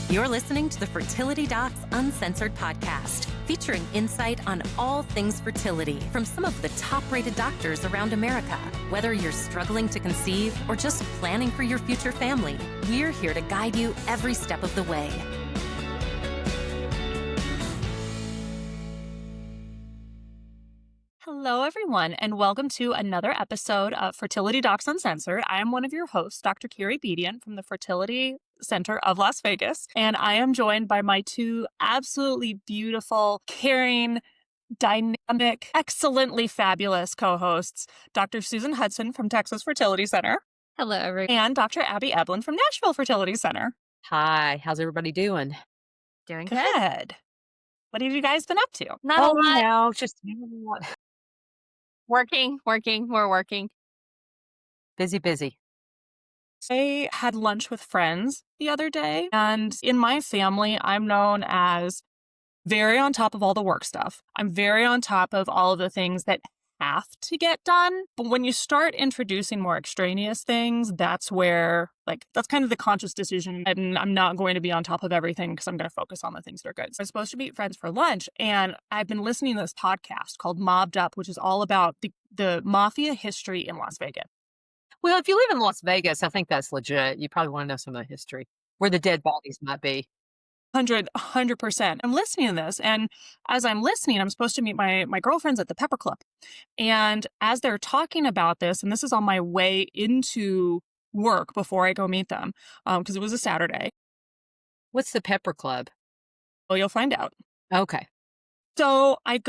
You're listening to the Fertility Docs Uncensored podcast, featuring insight on all things fertility from some of the top-rated doctors around America. Whether you're struggling to conceive or just planning for your future family, we're here to guide you every step of the way. Hello, everyone, and welcome to another episode of Fertility Docs Uncensored. I am one of your hosts, Dr. Carrie Bedian from the Fertility Center of Las Vegas, and I am joined by my two absolutely beautiful, caring, dynamic, excellently fabulous co-hosts, Dr. Susan Hudson from Texas Fertility Center. Hello, everyone. And Dr. Abby Eblin from Nashville Fertility Center. Hi, how's everybody doing? Doing good. Good. What have you guys been up to? Not a lot. No, just Working. We're working. busy. I had lunch with friends the other day, and in my family, I'm known as very on top of all the work stuff. I'm very on top of all of the things that have to get done. But when you start introducing more extraneous things, that's where, that's kind of the conscious decision. And I'm not going to be on top of everything because I'm going to focus on the things that are good. So I was supposed to meet friends for lunch, and I've been listening to this podcast called Mobbed Up, which is all about the mafia history in Las Vegas. Well, if you live in Las Vegas, I think that's legit. You probably want to know some of the history, where the dead bodies might be. 100%. I'm listening to this, and as I'm listening, I'm supposed to meet my girlfriends at the Pepper Club. And as they're talking about this, and this is on my way into work before I go meet them, because it was a Saturday. What's the Pepper Club? Well, you'll find out. Okay. So I'm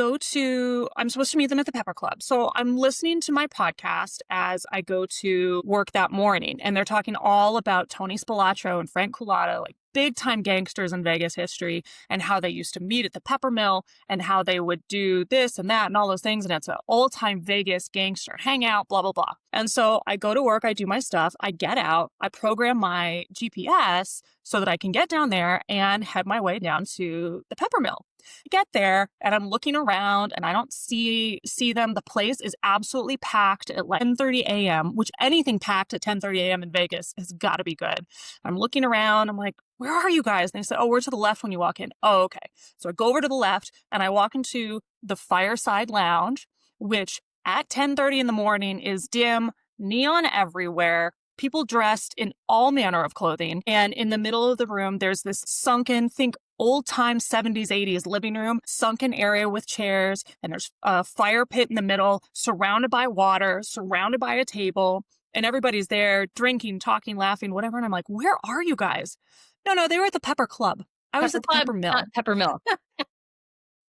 supposed to meet them at the Pepper Club. So I'm listening to my podcast as I go to work that morning. And they're talking all about Tony Spilotro and Frank Culata, like big time gangsters in Vegas history, and how they used to meet at the Pepper Mill and how they would do this and that and all those things. And it's an old time Vegas gangster hangout, blah, blah, blah. And so I go to work, I do my stuff, I get out, I program my GPS so that I can get down there and head my way down to the Pepper Mill. I get there and I'm looking around and I don't see them. The place is absolutely packed at like 10:30 a.m., which anything packed at 10:30 a.m. in Vegas has got to be good. I'm looking around. I'm like, where are you guys? And they said, oh, we're to the left when you walk in. Oh, okay. So I go over to the left and I walk into the Fireside Lounge, which at 10:30 in the morning is dim, neon everywhere, people dressed in all manner of clothing. And in the middle of the room, there's this sunken, think old-time 70s, 80s living room, sunken area with chairs, and there's a fire pit in the middle, surrounded by water, surrounded by a table, and everybody's there drinking, talking, laughing, whatever. And I'm like, where are you guys? No, they were at the Pepper Club. I was at the Pepper Mill. Not Pepper Mill.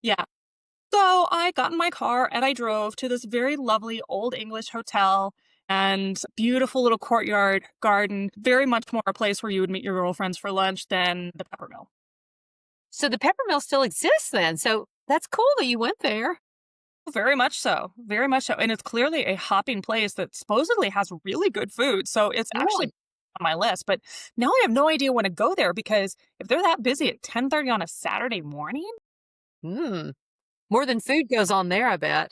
Yeah. So I got in my car and I drove to this very lovely Old English hotel and beautiful little courtyard garden, very much more a place where you would meet your girlfriends for lunch than the Pepper Mill. So the Pepper Mill still exists then. So that's cool that you went there. Very much so. Very much so. And it's clearly a hopping place that supposedly has really good food. So it's actually on my list. But now I have no idea when to go there, because if they're that busy at 10:30 on a Saturday morning. More than food goes on there, I bet.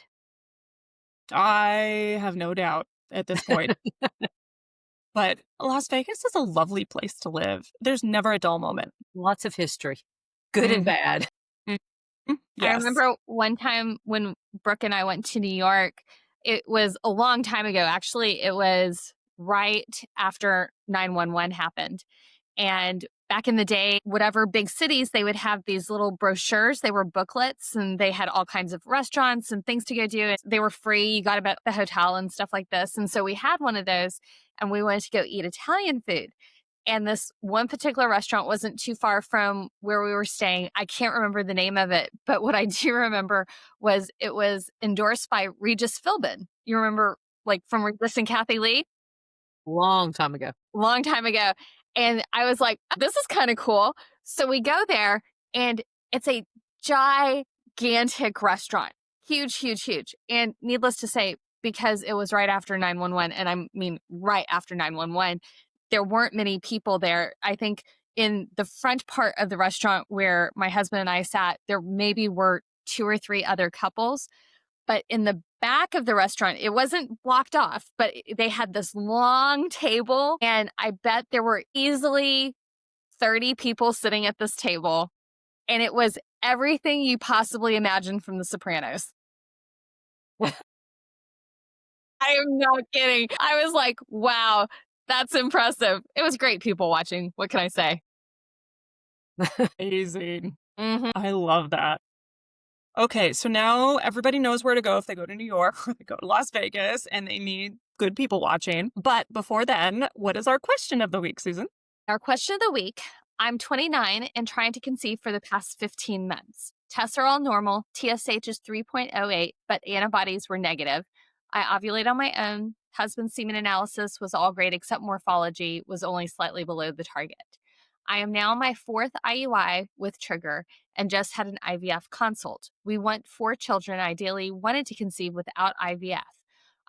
I have no doubt at this point. But Las Vegas is a lovely place to live. There's never a dull moment. Lots of history, good and bad. Yes. I remember one time when Brooke and I went to New York, it was a long time ago. Actually, it was right after 9/11 happened. And back in the day, whatever big cities, they would have these little brochures. They were booklets, and they had all kinds of restaurants and things to go do. They were free. You got about the hotel and stuff like this. And so we had one of those, and we wanted to go eat Italian food. And this one particular restaurant wasn't too far from where we were staying. I can't remember the name of it, but what I do remember was it was endorsed by Regis Philbin. You remember, like, from Regis and Kathy Lee? Long time ago. And I was like, this is kind of cool. So we go there, and it's a gigantic restaurant. Huge. And needless to say, because it was right after 9/11, and I mean right after 9/11, there weren't many people there. I think in the front part of the restaurant where my husband and I sat, there maybe were 2 or 3 other couples. But in the back of the restaurant, it wasn't blocked off, but they had this long table, and I bet there were easily 30 people sitting at this table, and it was everything you possibly imagined from The Sopranos. I am not kidding. I was like, wow, that's impressive. It was great people watching. What can I say? Amazing. Mhm. I love that. Okay, so now everybody knows where to go if they go to New York or they go to Las Vegas and they need good people watching. But before then, what is our question of the week, Susan? Our question of the week. I'm 29 and trying to conceive for the past 15 months. Tests are all normal. TSH is 3.08, but antibodies were negative. I ovulate on my own. Husband's semen analysis was all great except morphology was only slightly below the target. I am now on my fourth IUI with trigger and just had an IVF consult. We want 4 children, ideally wanted to conceive without IVF.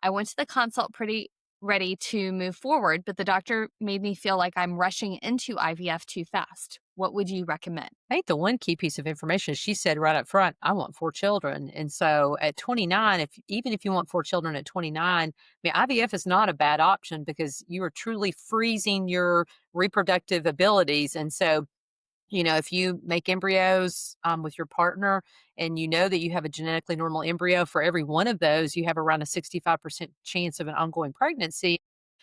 I went to the consult pretty ready to move forward, but the doctor made me feel like I'm rushing into IVF too fast. What would you recommend? I think the one key piece of information she said right up front, I want 4 children. And so at 29, even if you want 4 children at 29, I mean, IVF is not a bad option because you are truly freezing your reproductive abilities. And so, if you make embryos with your partner and you know that you have a genetically normal embryo, for every one of those, you have around a 65% chance of an ongoing pregnancy.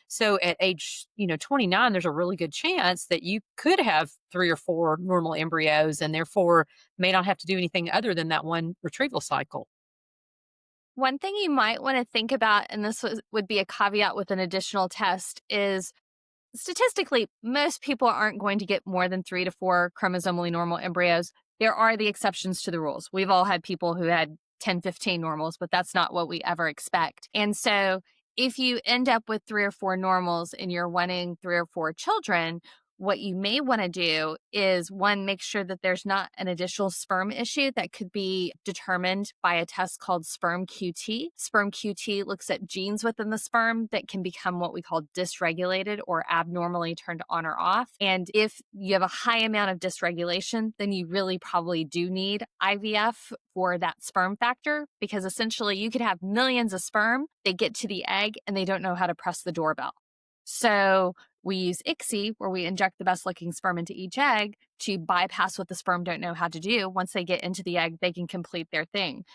So at age, 29, there's a really good chance that you could have 3 or 4 normal embryos and therefore may not have to do anything other than that one retrieval cycle. One thing you might want to think about, and would be a caveat with an additional test, is statistically, most people aren't going to get more than 3 to 4 chromosomally normal embryos. There are the exceptions to the rules. We've all had people who had 10, 15 normals, but that's not what we ever expect. And so if you end up with 3 or 4 normals and you're wanting 3 or 4 children, what you may want to do is, one, make sure that there's not an additional sperm issue that could be determined by a test called sperm QT. Sperm QT looks at genes within the sperm that can become what we call dysregulated or abnormally turned on or off. And if you have a high amount of dysregulation, then you really probably do need IVF for that sperm factor, because essentially you could have millions of sperm, they get to the egg and they don't know how to press the doorbell. So we use ICSI, where we inject the best looking sperm into each egg to bypass what the sperm don't know how to do. Once they get into the egg, they can complete their thing.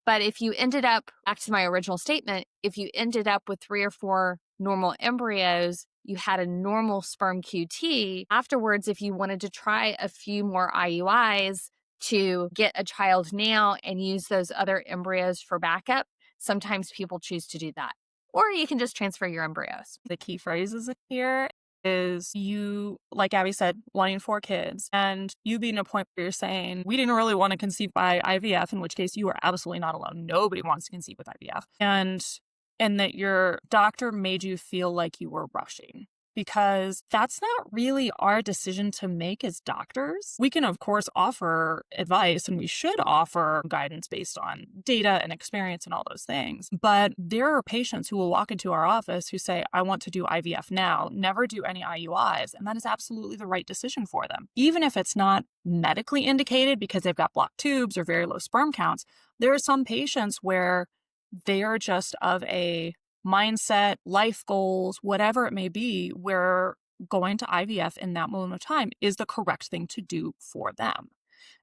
But if you ended up, back to my original statement, if you ended up with 3 or 4 normal embryos, you had a normal sperm QT, afterwards, if you wanted to try a few more IUIs to get a child now and use those other embryos for backup, sometimes people choose to do that. Or you can just transfer your embryos. The key phrases here is you, like Abby said, wanting 4 kids, and you being a point where you're saying, we didn't really want to conceive by IVF, in which case you are absolutely not alone. Nobody wants to conceive with IVF. And that your doctor made you feel like you were rushing, because that's not really our decision to make as doctors. We can, of course, offer advice, and we should offer guidance based on data and experience and all those things. But there are patients who will walk into our office who say, I want to do IVF now, never do any IUIs. And that is absolutely the right decision for them. Even if it's not medically indicated because they've got blocked tubes or very low sperm counts, there are some patients where they are just of a mindset, life goals, whatever it may be, where going to IVF in that moment of time is the correct thing to do for them.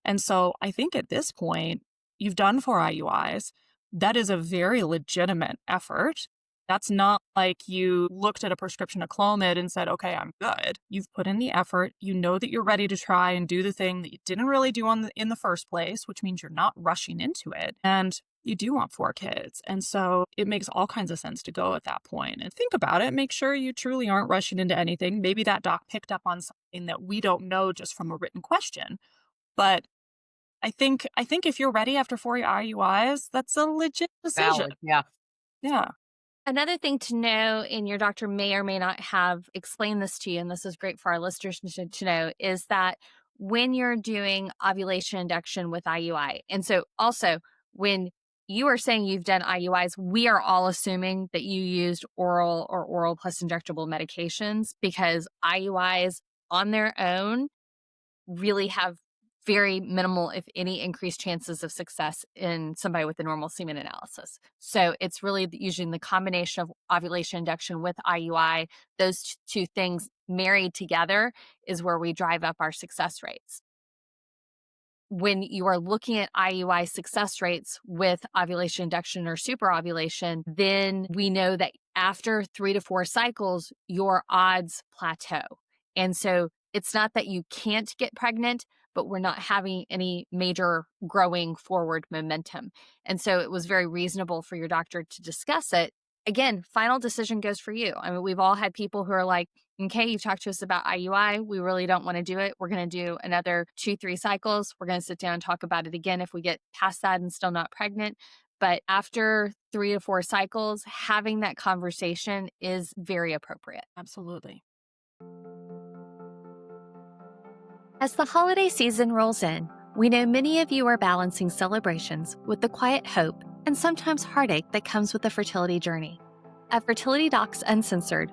And so I think at this point, you've done 4 IUIs. That is a very legitimate effort. That's not like you looked at a prescription of Clomid and said, okay, I'm good. You've put in the effort. You know that you're ready to try and do the thing that you didn't really do in the first place, which means you're not rushing into it. And you do want 4 kids. And so it makes all kinds of sense to go at that point and think about it. Make sure you truly aren't rushing into anything. Maybe that doc picked up on something that we don't know just from a written question. But I think if you're ready after 4 IUIs, that's a legit decision. Valid. Yeah. Yeah. Another thing to know, and your doctor may or may not have explained this to you, and this is great for our listeners to know, is that when you're doing ovulation induction with IUI, and so also when you are saying you've done IUIs, we are all assuming that you used oral or oral plus injectable medications, because IUIs on their own really have very minimal, if any, increased chances of success in somebody with a normal semen analysis. So it's really using the combination of ovulation induction with IUI. Those two things married together is where we drive up our success rates. When you are looking at IUI success rates with ovulation induction or superovulation, then we know that after 3 to 4 cycles, your odds plateau. And so it's not that you can't get pregnant, but we're not having any major growing forward momentum. And so it was very reasonable for your doctor to discuss it. Again, final decision goes for you. I mean, we've all had people who are like, okay, you've talked to us about IUI. We really don't want to do it. We're going to do another 2-3 cycles. We're going to sit down and talk about it again if we get past that and still not pregnant. But after 3 to 4 cycles, having that conversation is very appropriate. Absolutely. As the holiday season rolls in, we know many of you are balancing celebrations with the quiet hope and sometimes heartache that comes with the fertility journey. At Fertility Docs Uncensored,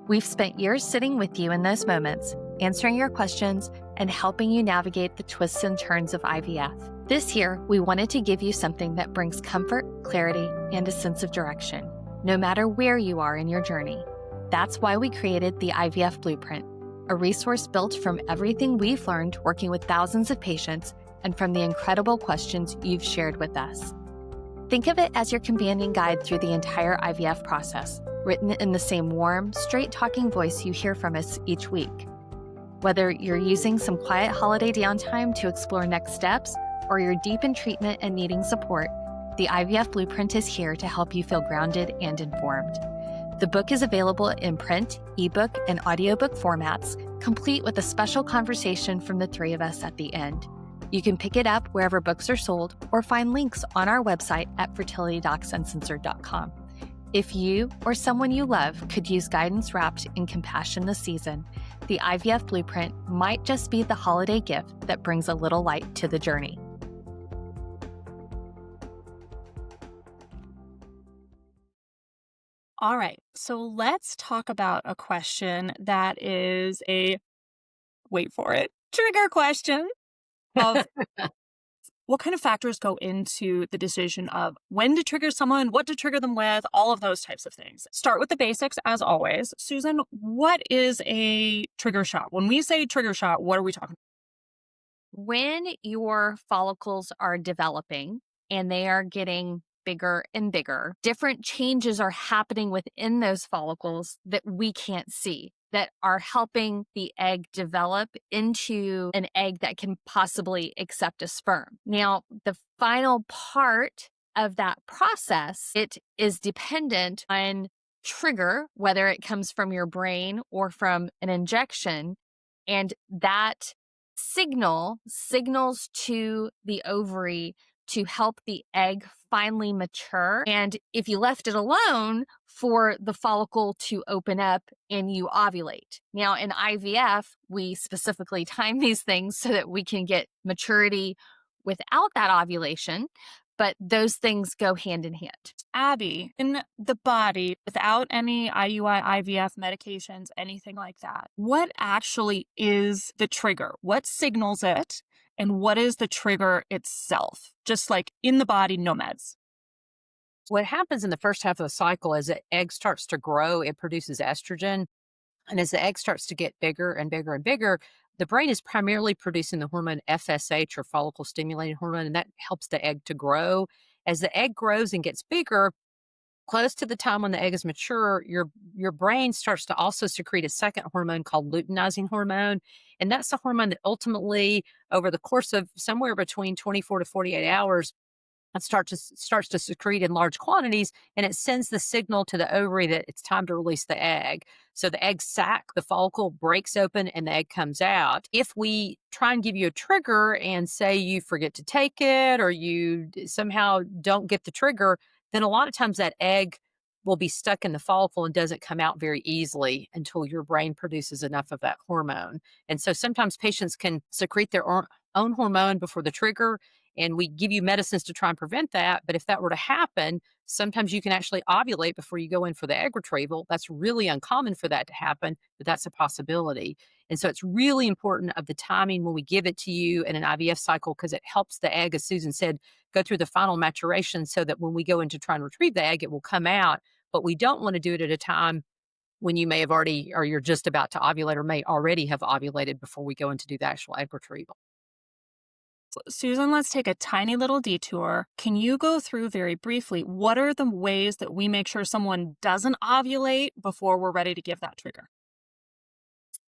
we've spent years sitting with you in those moments, answering your questions and helping you navigate the twists and turns of IVF. This year, we wanted to give you something that brings comfort, clarity, and a sense of direction, no matter where you are in your journey. That's why we created the IVF Blueprint, a resource built from everything we've learned working with thousands of patients and from the incredible questions you've shared with us. Think of it as your companion guide through the entire IVF process, written in the same warm, straight-talking voice you hear from us each week. Whether you're using some quiet holiday downtime to explore next steps, or you're deep in treatment and needing support, the IVF Blueprint is here to help you feel grounded and informed. The book is available in print, ebook, and audiobook formats, complete with a special conversation from the three of us at the end. You can pick it up wherever books are sold or find links on our website at fertilitydocsuncensored.com. If you or someone you love could use guidance wrapped in compassion this season, the IVF Blueprint might just be the holiday gift that brings a little light to the journey. All right, so let's talk about a question that is a, wait for it, trigger question of what kind of factors go into the decision of when to trigger someone, what to trigger them with, all of those types of things. Start with the basics as always. Susan, what is a trigger shot? When we say trigger shot, what are we talking about? When your follicles are developing and they are getting bigger and bigger, different changes are happening within those follicles that we can't see, that are helping the egg develop into an egg that can possibly accept a sperm. Now, the final part of that process, it is dependent on trigger, whether it comes from your brain or from an injection, and that signals to the ovary to help the egg finally mature. And if you left it alone, for the follicle to open up and you ovulate. Now, in IVF, we specifically time these things so that we can get maturity without that ovulation, but those things go hand in hand. Abby, in the body, without any IUI, IVF medications, anything like that, what actually is the trigger? What signals it? And what is the trigger itself? Just like in the body, no meds. What happens in the first half of the cycle is that egg starts to grow, it produces estrogen. And as the egg starts to get bigger and bigger and bigger, the brain is primarily producing the hormone FSH, or follicle stimulating hormone, and that helps the egg to grow. As the egg grows and gets bigger, close to the time when the egg is mature, your brain starts to also secrete a second hormone called luteinizing hormone. And that's the hormone that ultimately, over the course of somewhere between 24 to 48 hours, it starts to secrete in large quantities, and it sends the signal to the ovary that it's time to release the egg. So the egg sac, the follicle, breaks open and the egg comes out. If we try and give you a trigger and say you forget to take it or you somehow don't get the trigger, then a lot of times that egg will be stuck in the follicle and doesn't come out very easily until your brain produces enough of that hormone. And so sometimes patients can secrete their own hormone before the trigger, and we give you medicines to try and prevent that. But if that were to happen, sometimes you can actually ovulate before you go in for the egg retrieval. That's really uncommon for that to happen, but that's a possibility. And so it's really important of the timing when we give it to you in an IVF cycle because it helps the egg, as Susan said, go through the final maturation so that when we go in to try and retrieve the egg, it will come out. But we don't want to do it at a time when you may have already, or you're just about to ovulate, or may already have ovulated before we go in to do the actual egg retrieval. Susan, let's take a tiny little detour. Can you go through very briefly what are the ways that we make sure someone doesn't ovulate before we're ready to give that trigger?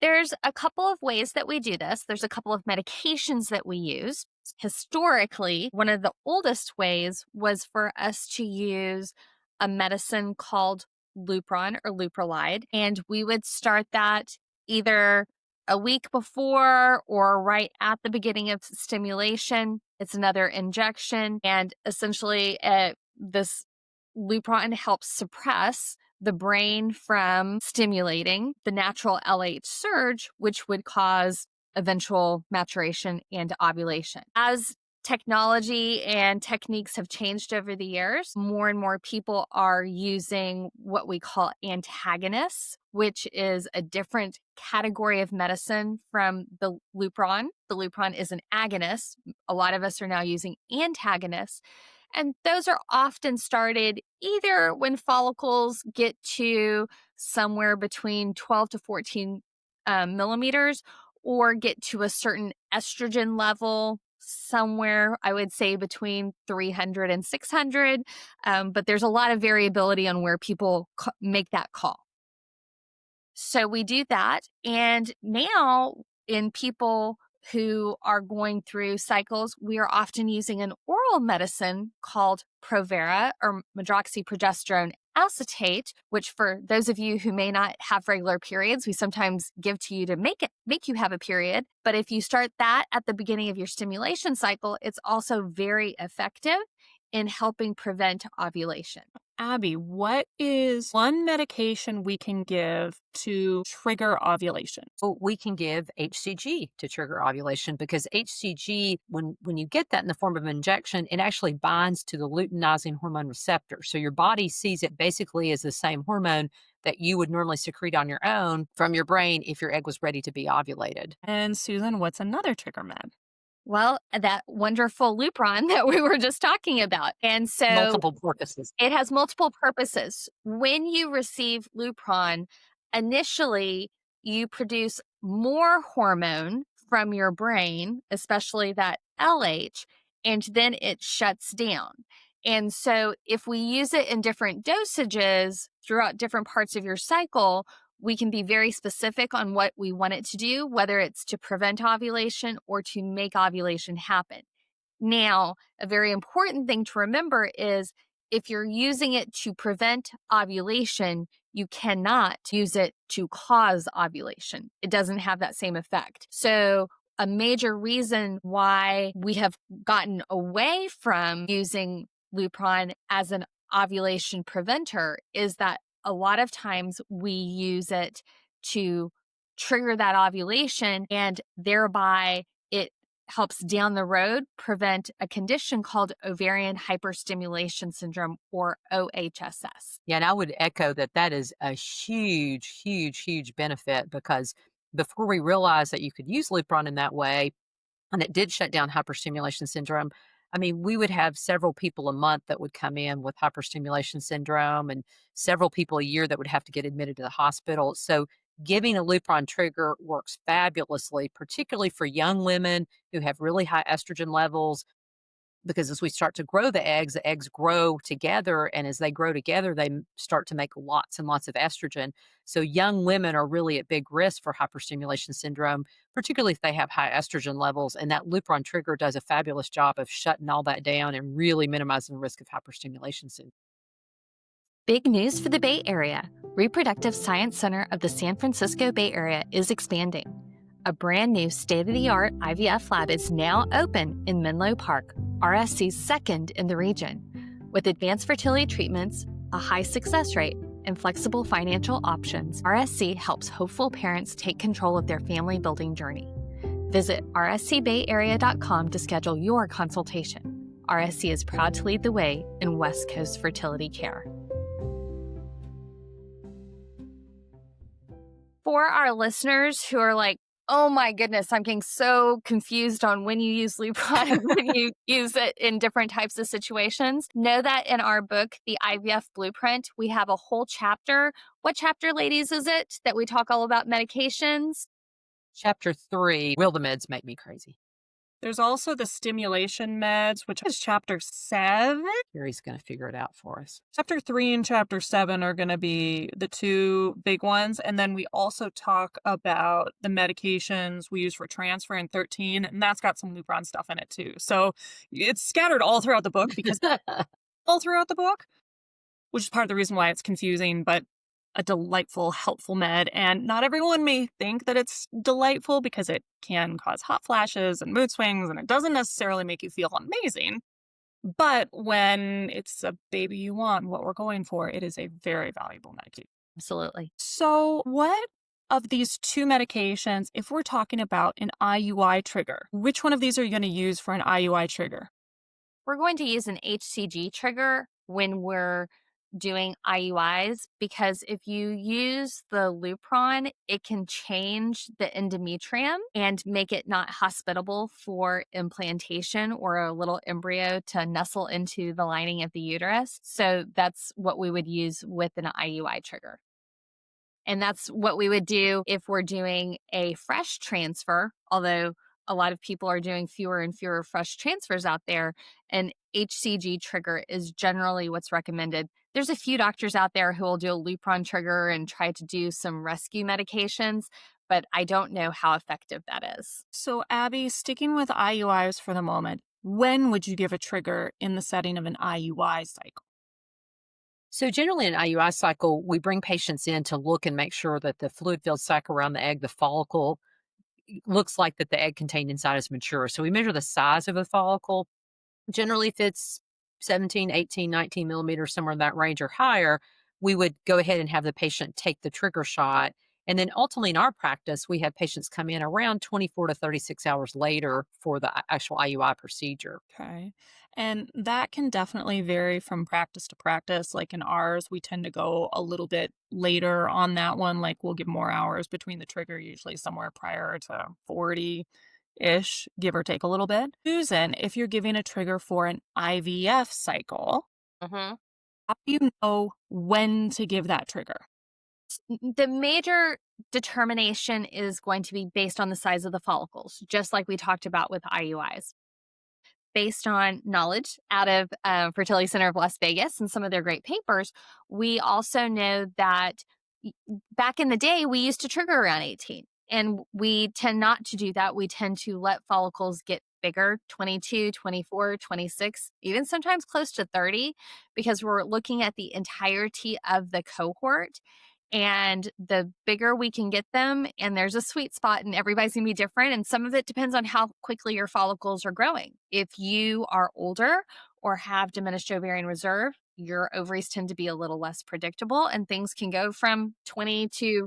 There's a couple of ways that we do this. There's a couple of medications that we use. Historically, one of the oldest ways was for us to use a medicine called Lupron or Luprolide, and we would start that either a week before or right at the beginning of stimulation. It's another injection, and essentially this Lupron helps suppress the brain from stimulating the natural LH surge, which would cause eventual maturation and ovulation. As technology and techniques have changed over the years, more and more people are using what we call antagonists, which is a different category of medicine from the Lupron. The Lupron is an agonist. A lot of us are now using antagonists. And those are often started either when follicles get to somewhere between 12 to 14 millimeters or get to a certain estrogen level somewhere, I would say, between 300 and 600. But there's a lot of variability on where people make that call. So we do that. And now in people who are going through cycles, we are often using an oral medicine called Provera or medroxyprogesterone acetate, which for those of you who may not have regular periods, we sometimes give to you to make you have a period. But if you start that at the beginning of your stimulation cycle, it's also very effective in helping prevent ovulation. Abby, what is one medication we can give to trigger ovulation? Well, we can give HCG to trigger ovulation because HCG, when you get that in the form of an injection, it actually binds to the luteinizing hormone receptor. So your body sees it basically as the same hormone that you would normally secrete on your own from your brain if your egg was ready to be ovulated. And Susan, what's another trigger med? Well, that wonderful Lupron that we were just talking about. And so Multiple purposes. It has multiple purposes. When you receive Lupron, initially you produce more hormone from your brain, especially that LH, and then it shuts down. And so if we use it in different dosages throughout different parts of your cycle, we can be very specific on what we want it to do, whether it's to prevent ovulation or to make ovulation happen. Now, a very important thing to remember is if you're using it to prevent ovulation, you cannot use it to cause ovulation. It doesn't have that same effect. So a major reason why we have gotten away from using Lupron as an ovulation preventer is that a lot of times we use it to trigger that ovulation, and thereby it helps down the road prevent a condition called ovarian hyperstimulation syndrome, or OHSS. Yeah, and I would echo that is a huge, huge, huge benefit because before we realized that you could use Lupron in that way, and it did shut down hyperstimulation syndrome, I mean, we would have several people a month that would come in with hyperstimulation syndrome and several people a year that would have to get admitted to the hospital. So giving a Lupron trigger works fabulously, particularly for young women who have really high estrogen levels, because as we start to grow the eggs grow together. And as they grow together, they start to make lots and lots of estrogen. So young women are really at big risk for hyperstimulation syndrome, particularly if they have high estrogen levels. And that Lupron trigger does a fabulous job of shutting all that down and really minimizing the risk of hyperstimulation syndrome. Big news for the Bay Area. Reproductive Science Center of the San Francisco Bay Area is expanding. A brand new state-of-the-art IVF lab is now open in Menlo Park, RSC's second in the region. With advanced fertility treatments, a high success rate, and flexible financial options, RSC helps hopeful parents take control of their family building journey. Visit rscbayarea.com to schedule your consultation. RSC is proud to lead the way in West Coast fertility care. For our listeners who are like, Oh my goodness, I'm getting so confused on when you use Lupron and when you use it in different types of situations. Know that in our book, The IVF Blueprint, we have a whole chapter. What chapter, ladies, is it that we talk all about medications? Chapter 3, Will the Meds Make Me Crazy? There's also the stimulation meds, which is chapter 7. Gary's going to figure it out for us. Chapter 3 and chapter 7 are going to be the two big ones. And then we also talk about the medications we use for transfer in 13, and that's got some Lupron stuff in it too. So it's scattered all throughout the book because all throughout the book, which is part of the reason why it's confusing, but a delightful, helpful med. And not everyone may think that it's delightful because it can cause hot flashes and mood swings, and it doesn't necessarily make you feel amazing. But when it's a baby you want, what we're going for, it is a very valuable medication. Absolutely. So what of these two medications, if we're talking about an IUI trigger, which one of these are you going to use for an IUI trigger? We're going to use an HCG trigger when we're doing IUIs because if you use the Lupron, it can change the endometrium and make it not hospitable for implantation or a little embryo to nestle into the lining of the uterus. So that's what we would use with an IUI trigger. And that's what we would do if we're doing a fresh transfer, although a lot of people are doing fewer and fewer fresh transfers out there. An HCG trigger is generally what's recommended. There's a few doctors out there who will do a Lupron trigger and try to do some rescue medications, but I don't know how effective that is. So Abby, sticking with IUIs for the moment, when would you give a trigger in the setting of an IUI cycle? So generally in IUI cycle, we bring patients in to look and make sure that the fluid-filled sac around the egg, the follicle, looks like that the egg contained inside is mature. So we measure the size of a follicle. Generally, if it's 17, 18, 19 millimeters, somewhere in that range or higher, we would go ahead and have the patient take the trigger shot. And then ultimately in our practice, we have patients come in around 24 to 36 hours later for the actual IUI procedure. Okay. And that can definitely vary from practice to practice. Like in ours, we tend to go a little bit later on that one. Like we'll give more hours between the trigger, usually somewhere prior to 40-ish, give or take a little bit. Susan, if you're giving a trigger for an IVF cycle, Mm-hmm. how do you know when to give that trigger? The major determination is going to be based on the size of the follicles, just like we talked about with IUIs. Based on knowledge out of Fertility Center of Las Vegas and some of their great papers, we also know that back in the day, we used to trigger around 18. And we tend not to do that. We tend to let follicles get bigger, 22, 24, 26, even sometimes close to 30, because we're looking at the entirety of the cohort. And the bigger we can get them, and there's a sweet spot, and everybody's gonna be different. And some of it depends on how quickly your follicles are growing. If you are older or have diminished ovarian reserve, your ovaries tend to be a little less predictable, and things can go from 20 to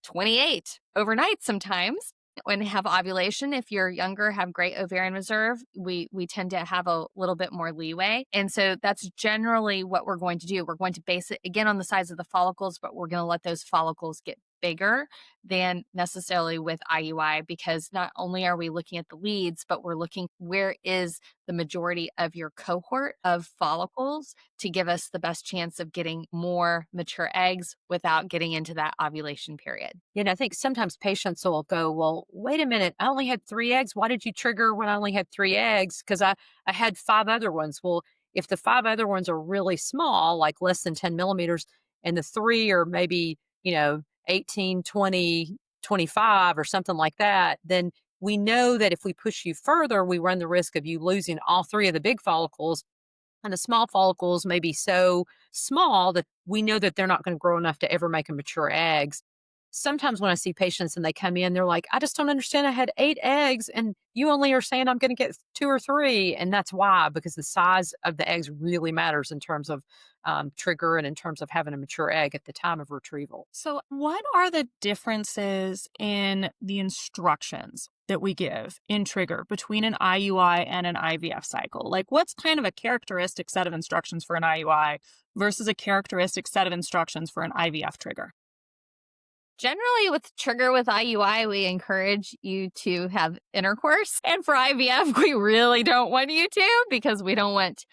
28 overnight sometimes when they have ovulation. If you're younger, have great ovarian reserve, we tend to have a little bit more leeway. And so that's generally what we're going to do. We're going to base it again on the size of the follicles, but we're going to let those follicles get bigger than necessarily with IUI, because not only are we looking at the leads, but we're looking where is the majority of your cohort of follicles to give us the best chance of getting more mature eggs without getting into that ovulation period. Yeah, and I think sometimes patients will go, well, wait a minute, I only had 3 eggs. Why did you trigger when I only had 3 eggs? Because I had 5 other ones. Well, if the 5 other ones are really small, like less than 10 millimeters, and the 3 are maybe, 18, 20, 25 or something like that, then we know that if we push you further, we run the risk of you losing all 3 of the big follicles. And the small follicles may be so small that we know that they're not going to grow enough to ever make a mature eggs. Sometimes when I see patients and they come in, they're like, I just don't understand. I had 8 eggs and you only are saying I'm going to get 2 or 3. And that's why, because the size of the eggs really matters in terms of trigger and in terms of having a mature egg at the time of retrieval. So, what are the differences in the instructions that we give in trigger between an IUI and an IVF cycle? Like, what's kind of a characteristic set of instructions for an IUI versus a characteristic set of instructions for an IVF trigger? Generally, with trigger with IUI, we encourage you to have intercourse. And for IVF, we really don't want you to, because we don't want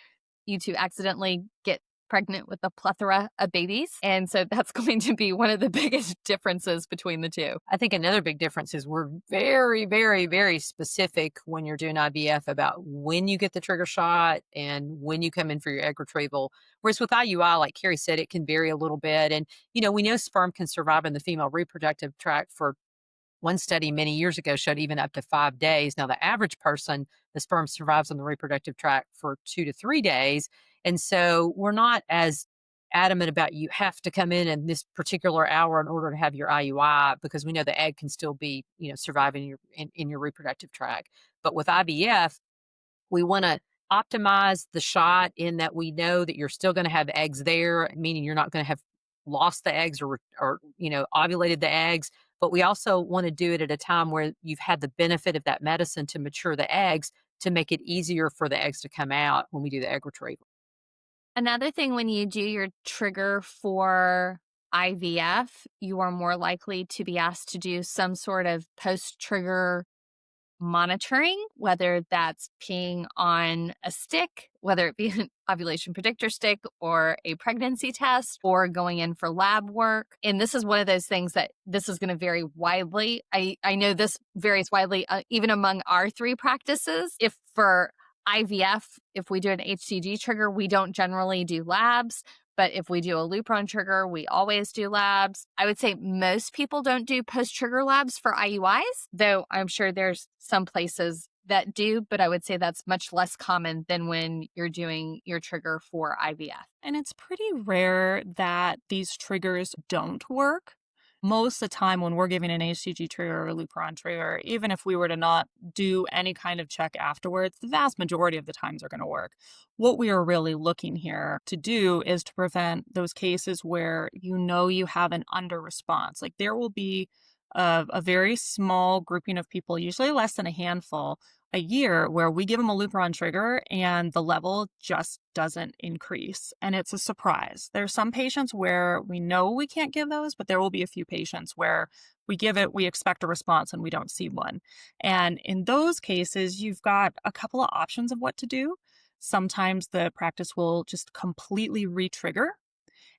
you to accidentally get pregnant with a plethora of babies. And so that's going to be one of the biggest differences between the two. I think another big difference is we're very, very, very specific when you're doing IVF about when you get the trigger shot and when you come in for your egg retrieval. Whereas with IUI, like Carrie said, it can vary a little bit. And, we know sperm can survive in the female reproductive tract for one study many years ago showed even up to 5 days. Now, the average person, the sperm survives on the reproductive tract for 2 to 3 days. And so we're not as adamant about you have to come in this particular hour in order to have your IUI, because we know the egg can still be, surviving in your reproductive tract. But with IVF, we want to optimize the shot in that we know that you're still going to have eggs there, meaning you're not going to have lost the eggs or ovulated the eggs. But we also want to do it at a time where you've had the benefit of that medicine to mature the eggs to make it easier for the eggs to come out when we do the egg retrieval. Another thing, when you do your trigger for IVF, you are more likely to be asked to do some sort of post-trigger monitoring, whether that's peeing on a stick, whether it be an ovulation predictor stick or a pregnancy test, or going in for lab work. And this is one of those things that this is going to vary widely. I know this varies widely even among our 3 practices. If for IVF, if we do an HCG trigger, we don't generally do labs. But if we do a Lupron trigger, we always do labs. I would say most people don't do post-trigger labs for IUIs, though I'm sure there's some places that do, but I would say that's much less common than when you're doing your trigger for IVF. And it's pretty rare that these triggers don't work. Most of the time when we're giving an HCG trigger or a Lupron trigger, even if we were to not do any kind of check afterwards, the vast majority of the times are going to work. What we are really looking here to do is to prevent those cases where you have an under response. Like, there will be a very small grouping of people, usually less than a handful, a year, where we give them a Lupron trigger and the level just doesn't increase. And it's a surprise. There's some patients where we know we can't give those, but there will be a few patients where we give it, we expect a response, and we don't see one. And in those cases, you've got a couple of options of what to do. Sometimes the practice will just completely re-trigger,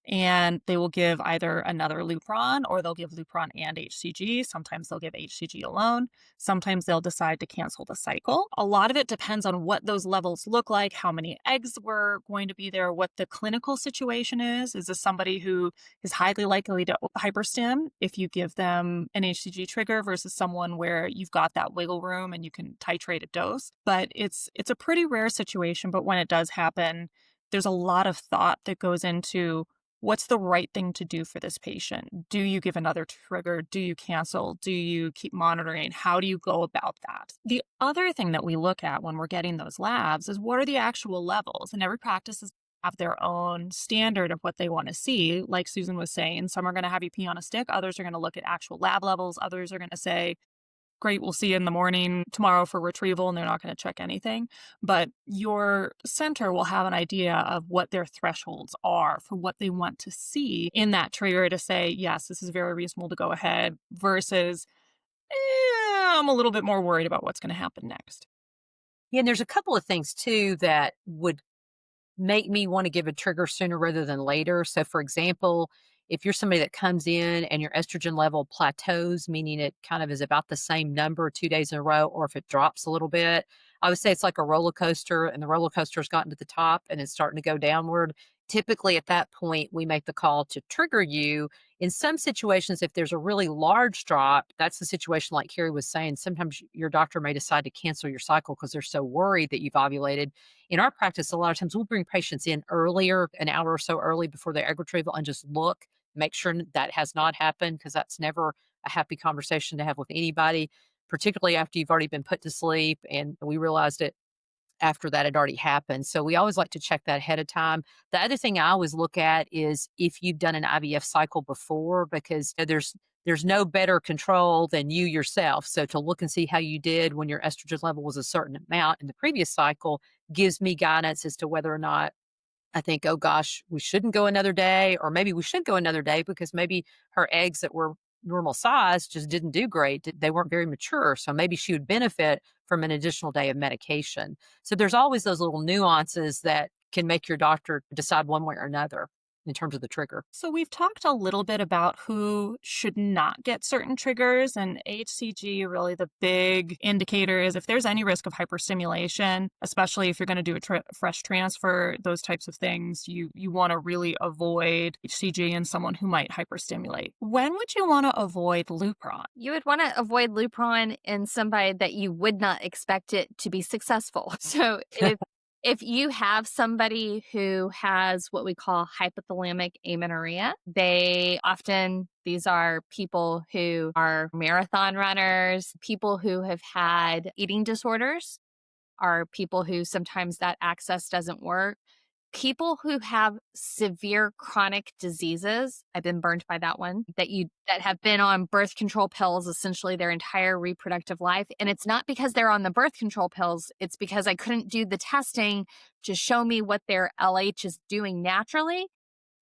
and they will give either another Lupron, or they'll give Lupron and HCG. Sometimes they'll give HCG alone. Sometimes they'll decide to cancel the cycle. A lot of it depends on what those levels look like, how many eggs were going to be there, what the clinical situation is. Is this somebody who is highly likely to hyperstim if you give them an HCG trigger versus someone where you've got that wiggle room and you can titrate a dose? But it's a pretty rare situation, but when it does happen, there's a lot of thought that goes into what's the right thing to do for this patient. Do you give another trigger? Do you cancel? Do you keep monitoring? How do you go about that? The other thing that we look at when we're getting those labs is, what are the actual levels? And every practice have their own standard of what they want to see. Like Susan was saying, some are going to have you pee on a stick. Others are going to look at actual lab levels. Others are going to say, great, we'll see you in the morning tomorrow for retrieval, and they're not going to check anything. But your center will have an idea of what their thresholds are for what they want to see in that trigger to say, yes, this is very reasonable to go ahead, versus, I'm a little bit more worried about what's going to happen next. Yeah, and there's a couple of things too that would make me want to give a trigger sooner rather than later. So, for example, if you're somebody that comes in and your estrogen level plateaus, meaning it kind of is about the same number 2 days in a row, or if it drops a little bit, I would say it's like a roller coaster, and the roller coaster has gotten to the top and it's starting to go downward. Typically at that point, we make the call to trigger you. In some situations, if there's a really large drop, that's the situation like Carrie was saying. Sometimes your doctor may decide to cancel your cycle because they're so worried that you've ovulated. In our practice, a lot of times we'll bring patients in earlier, an hour or so early before the egg retrieval, and just look, make sure that has not happened, because that's never a happy conversation to have with anybody, particularly after you've already been put to sleep. And we realized it after that had already happened. So we always like to check that ahead of time. The other thing I always look at is if you've done an IVF cycle before, because there's no better control than you yourself. So to look and see how you did when your estrogen level was a certain amount in the previous cycle gives me guidance as to whether or not I think, oh gosh, we shouldn't go another day, or maybe we should go another day because maybe her eggs that were normal size just didn't do great. They weren't very mature. So maybe she would benefit from an additional day of medication. So there's always those little nuances that can make your doctor decide one way or another in terms of the trigger. So we've talked a little bit about who should not get certain triggers, and HCG, really the big indicator is if there's any risk of hyperstimulation, especially if you're going to do a fresh transfer, those types of things, you want to really avoid HCG in someone who might hyperstimulate. When would you want to avoid Lupron? You would want to avoid Lupron in somebody that you would not expect it to be successful. So if you have somebody who has what we call hypothalamic amenorrhea, these are people who are marathon runners, people who have had eating disorders, are people who sometimes that access doesn't work. People who have severe chronic diseases, I've been burned by that one, that have been on birth control pills essentially their entire reproductive life. And it's not because they're on the birth control pills, it's because I couldn't do the testing to show me what their LH is doing naturally.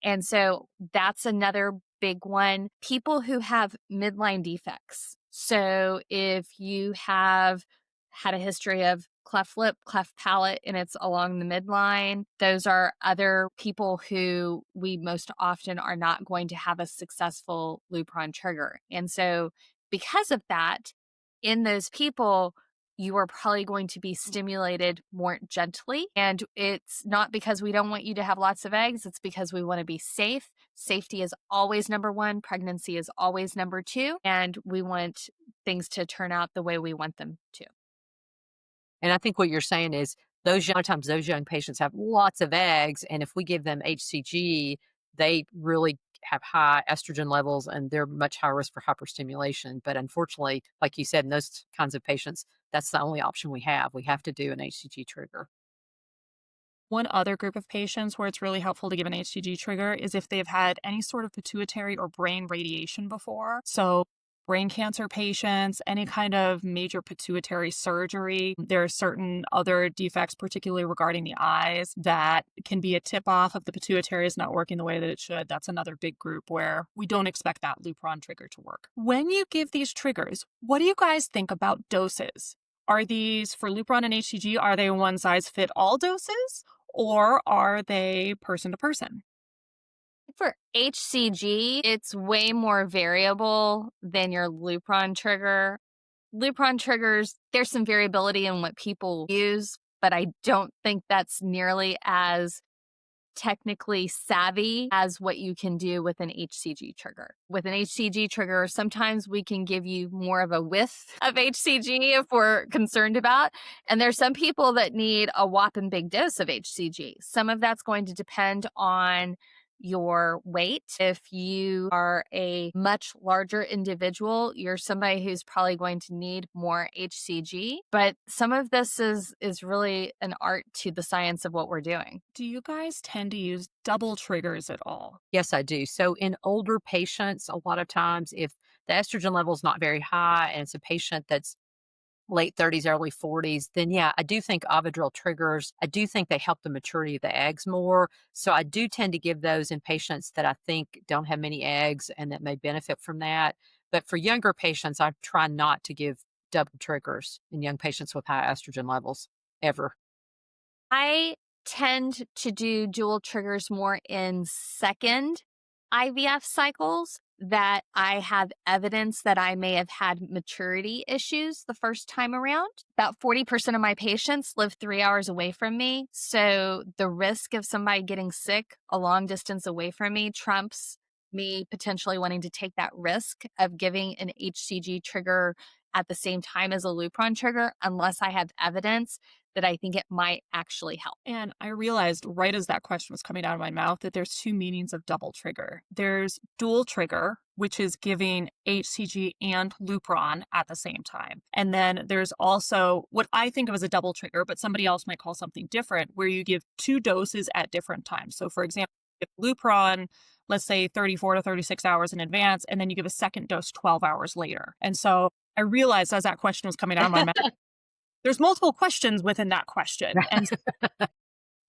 And so that's another big one. People who have midline defects. So if you have had a history of cleft lip, cleft palate, and it's along the midline, those are other people who we most often are not going to have a successful Lupron trigger. And so because of that, in those people, you are probably going to be stimulated more gently. And it's not because we don't want you to have lots of eggs, it's because we want to be safe. Safety is always number one. Pregnancy is always number two. And we want things to turn out the way we want them to. And I think what you're saying is a lot of times those young patients have lots of eggs, and if we give them HCG, they really have high estrogen levels and they're much higher risk for hyperstimulation. But unfortunately, like you said, in those kinds of patients, that's the only option we have. We have to do an HCG trigger. One other group of patients where it's really helpful to give an HCG trigger is if they've had any sort of pituitary or brain radiation before. So brain cancer patients, any kind of major pituitary surgery. There are certain other defects, particularly regarding the eyes, that can be a tip off of the pituitary is not working the way that it should. That's another big group where we don't expect that Lupron trigger to work. When you give these triggers, what do you guys think about doses? Are these for Lupron and HCG, are they one size fit all doses, or are they person to person? For HCG, it's way more variable than your Lupron trigger. Lupron triggers, there's some variability in what people use, but I don't think that's nearly as technically savvy as what you can do with an HCG trigger. With an HCG trigger, sometimes we can give you more of a whiff of HCG if we're concerned about. And there's some people that need a whopping big dose of HCG. Some of that's going to depend on your weight. If you are a much larger individual, you're somebody who's probably going to need more HCG. But some of this is really an art to the science of what we're doing. Do you guys tend to use double triggers at all? Yes, I do. So in older patients, a lot of times if the estrogen level is not very high and it's a patient that's late 30s, early 40s, then yeah, I do think Avidril triggers, I do think they help the maturity of the eggs more. So I do tend to give those in patients that I think don't have many eggs and that may benefit from that. But for younger patients, I try not to give double triggers in young patients with high estrogen levels ever. I tend to do dual triggers more in second IVF cycles that I have evidence that I may have had maturity issues the first time around. About 40% of my patients live 3 hours away from me. So the risk of somebody getting sick a long distance away from me trumps me potentially wanting to take that risk of giving an HCG trigger at the same time as a Lupron trigger, unless I have evidence that I think it might actually help. And I realized right as that question was coming out of my mouth that there's two meanings of double trigger. There's dual trigger, which is giving HCG and Lupron at the same time. And then there's also what I think of as a double trigger, but somebody else might call something different, where you give two doses at different times. So for example, if Lupron, let's say 34 to 36 hours in advance, and then you give a second dose 12 hours later. And so I realized as that question was coming out of my mouth, there's multiple questions within that question. And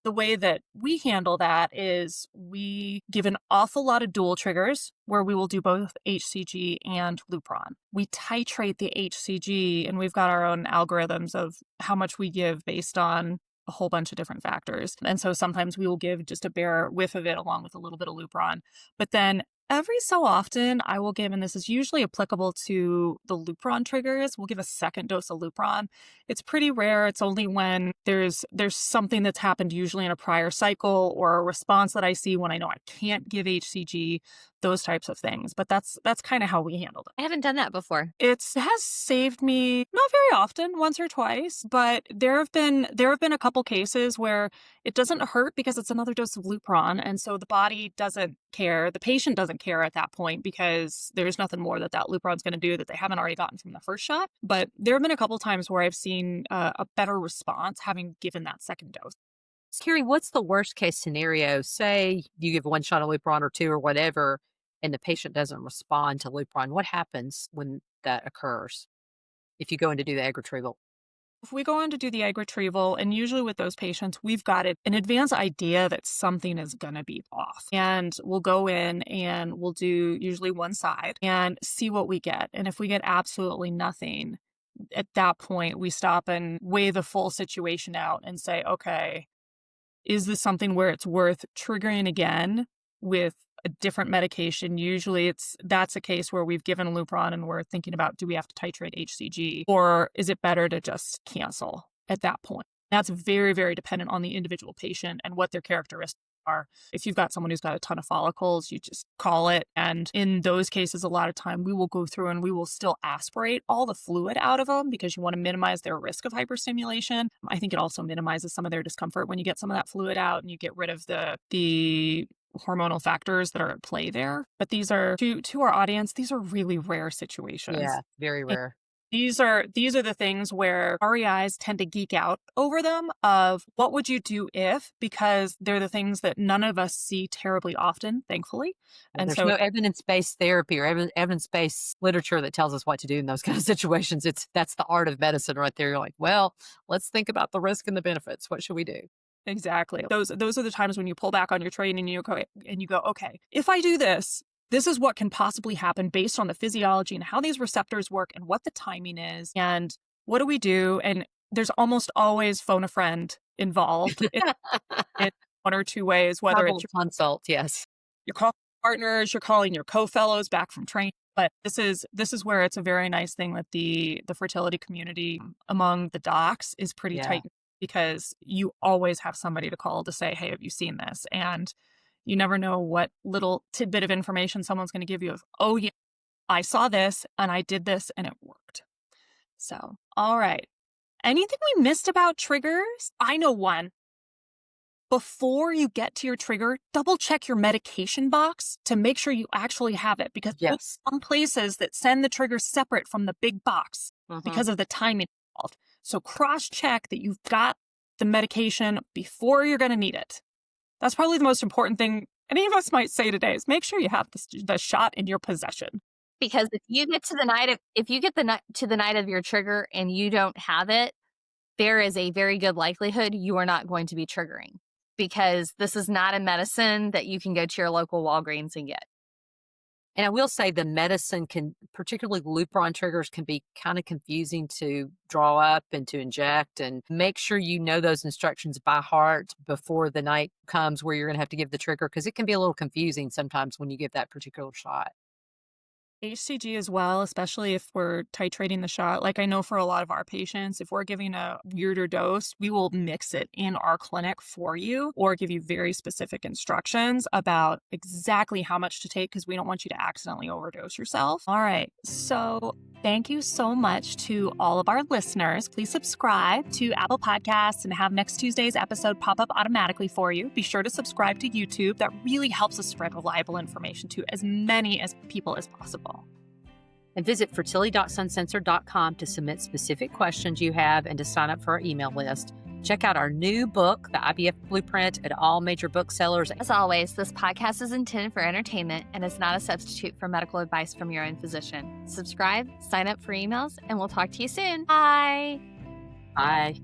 The way that we handle that is we give an awful lot of dual triggers where we will do both HCG and Lupron. We titrate the HCG, and we've got our own algorithms of how much we give based on a whole bunch of different factors. And so sometimes we will give just a bare whiff of it along with a little bit of Lupron. But then every so often I will give, and this is usually applicable to the Lupron triggers, we'll give a second dose of Lupron. It's pretty rare. It's only when there's something that's happened usually in a prior cycle or a response that I see when I know I can't give HCG, those types of things. But that's kind of how we handled it. I haven't done that before. It has saved me not very often, once or twice, but there have been a couple cases where it doesn't hurt because it's another dose of Lupron, and so the body doesn't care. The patient doesn't care at that point because there's nothing more that Lupron's going to do that they haven't already gotten from the first shot. But there have been a couple times where I've seen a better response having given that second dose. Carrie, what's the worst case scenario? Say you give one shot of Lupron or two or whatever, and the patient doesn't respond to Lupron. What happens when that occurs if you go in to do the egg retrieval? If we go in to do the egg retrieval, and usually with those patients, we've got an advanced idea that something is going to be off. And we'll go in and we'll do usually one side and see what we get. And if we get absolutely nothing, at that point, we stop and weigh the full situation out and say, okay, is this something where it's worth triggering again with a different medication? Usually that's a case where we've given Lupron and we're thinking about, do we have to titrate HCG, or is it better to just cancel at that point? That's very, very dependent on the individual patient and what their characteristics are. If you've got someone who's got a ton of follicles, you just call it. And in those cases, a lot of time we will go through and we will still aspirate all the fluid out of them because you want to minimize their risk of hyperstimulation. I think it also minimizes some of their discomfort when you get some of that fluid out and you get rid of the hormonal factors that are at play there. But these are, to our audience, these are really rare situations. Yeah, very rare. These are the things where REIs tend to geek out over them of what would you do if, because they're the things that none of us see terribly often, thankfully. And And there's so no evidence-based therapy or evidence-based literature that tells us what to do in those kind of situations. That's the art of medicine right there. You're like, well, let's think about the risk and the benefits. What should we do? exactly. Those are the times when you pull back on your train and you go, okay, if I do this, this is what can possibly happen based on the physiology and how these receptors work and what the timing is. And what do we do? And there's almost always phone a friend involved in one or two ways, whether Double it's consult, yes. your call partners, you're calling your co-fellows back from training. But this is where it's a very nice thing that the fertility community among the docs is pretty Yeah. tight, because you always have somebody to call to say, hey, have you seen this? And you never know what little tidbit of information someone's going to give you of, oh, yeah, I saw this and I did this and it worked. So, all right. Anything we missed about triggers? I know one. Before you get to your trigger, double check your medication box to make sure you actually have it, because there's Yes. some places that send the trigger separate from the big box Mhm. because of the timing involved. So cross check that you've got the medication before you're going to need it. That's probably the most important thing any of us might say today, is make sure you have the shot in your possession. Because if you get to the night of your trigger and you don't have it, there is a very good likelihood you are not going to be triggering, because this is not a medicine that you can go to your local Walgreens and get. And I will say the medicine can, particularly Lupron triggers, can be kind of confusing to draw up and to inject. And make sure you know those instructions by heart before the night comes where you're going to have to give the trigger, because it can be a little confusing sometimes when you give that particular shot. HCG as well, especially if we're titrating the shot. Like I know for a lot of our patients, if we're giving a weirder dose, we will mix it in our clinic for you or give you very specific instructions about exactly how much to take, because we don't want you to accidentally overdose yourself. All right. So thank you so much to all of our listeners. Please subscribe to Apple Podcasts and have next Tuesday's episode pop up automatically for you. Be sure to subscribe to YouTube. That really helps us spread reliable information to as many as people as possible. And visit fertility.suncensored.com to submit specific questions you have and to sign up for our email list. Check out our new book, The IVF Blueprint, at all major booksellers. As always, this podcast is intended for entertainment and is not a substitute for medical advice from your own physician. Subscribe, sign up for emails, and we'll talk to you soon. Bye. Bye.